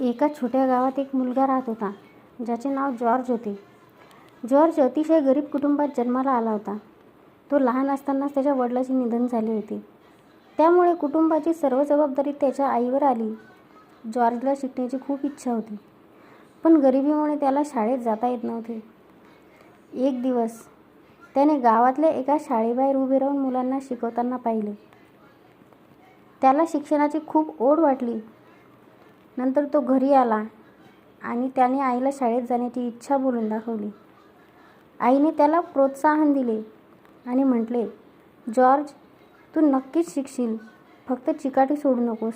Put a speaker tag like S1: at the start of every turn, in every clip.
S1: एका छोट्या गावात एक मुलगा राहत होता, ज्याचे नाव जॉर्ज होते. जॉर्ज अतिशय गरीब कुटुंबात जन्माला आला होता. तो लहान असतानाच त्याच्या वडिलांचे निधन झाले होते. त्यामुळे कुटुंबाची सर्व जबाबदारी त्याच्या आईवर आली. जॉर्जला शिकण्याची खूप इच्छा होती, पण गरिबीमुळे त्याला शाळेत जाता येत नव्हते. एक दिवस त्याने गावातल्या एका शाळेबाहेर उभे राहून मुलांना शिकवताना पाहिले. त्याला शिक्षणाची खूप ओढ वाटली. नंतर तो घरी आला आणि त्याने आईला शाळेत जाण्याची इच्छा बोलून दाखवली. आईने त्याला प्रोत्साहन दिले आणि म्हटले, जॉर्ज, तू नक्कीच शिकशील, फक्त चिकाटी सोडू नकोस.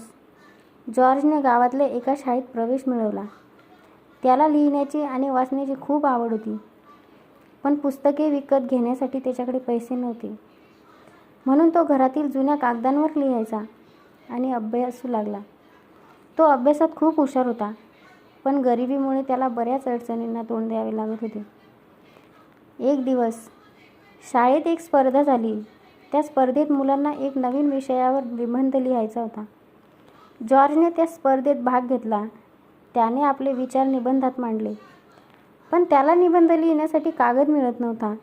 S1: जॉर्जने गावातल्या एका शाळेत प्रवेश मिळवला. त्याला लिहिण्याची आणि वाचण्याची खूप आवड होती, पण पुस्तके विकत घेण्यासाठी त्याच्याकडे पैसे नव्हते. म्हणून तो घरातील जुन्या कागदांवर लिहायचा आणि अभ्यासू लागला. तो अभ्यासात खूप हुशार होता, पण गरिबीमुळे त्याला बऱ्याच अडचणींना तोंड द्यावे लागत होते. एक दिवस शाळेत एक स्पर्धा झाली. त्या स्पर्धेत मुलांना एक नवीन विषयावर निबंध लिहायचा होता. जॉर्जने त्या स्पर्धेत भाग घेतला. त्याने आपले विचार निबंधात मांडले, पण त्याला निबंध लिहिण्यासाठी कागद मिळत नव्हता.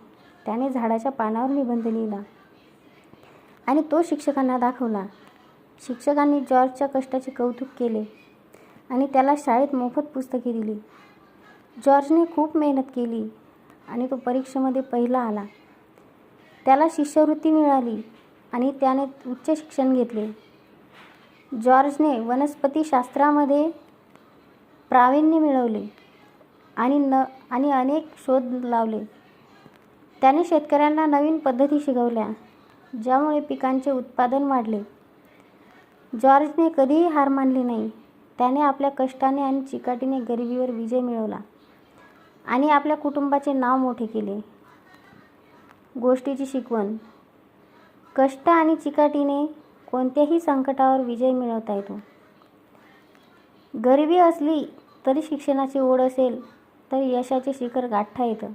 S1: त्याने झाडाच्या पानावर निबंध लिहिला आणि तो शिक्षकांना दाखवला. शिक्षकांनी जॉर्जच्या कष्टाचे कौतुक केले आणि त्याला शाळेत मोफत पुस्तके दिली. जॉर्जने खूप मेहनत केली आणि तो परीक्षेमध्ये पहिला आला. त्याला शिष्यवृत्ती मिळाली आणि त्याने उच्च शिक्षण घेतले. जॉर्जने वनस्पतीशास्त्रामध्ये प्रावीण्य मिळवले आणि अनेक शोध लावले. त्याने शेतकऱ्यांना नवीन पद्धती शिकवल्या, ज्यामुळे पिकांचे उत्पादन वाढले. जॉर्जने कधीही हार मानली नाही. त्याने आपल्या कष्टाने आणि चिकाटीने गरिबीवर विजय मिळवला आणि आपल्या कुटुंबाचे नाव मोठे केले. गोष्टीची शिकवण: कष्ट आणि चिकाटीने कोणत्याही संकटावर विजय मिळवता येतो. गरिबी असली तरी शिक्षणाची ओढ असेल तर यशाचे शिखर गाठता येतं.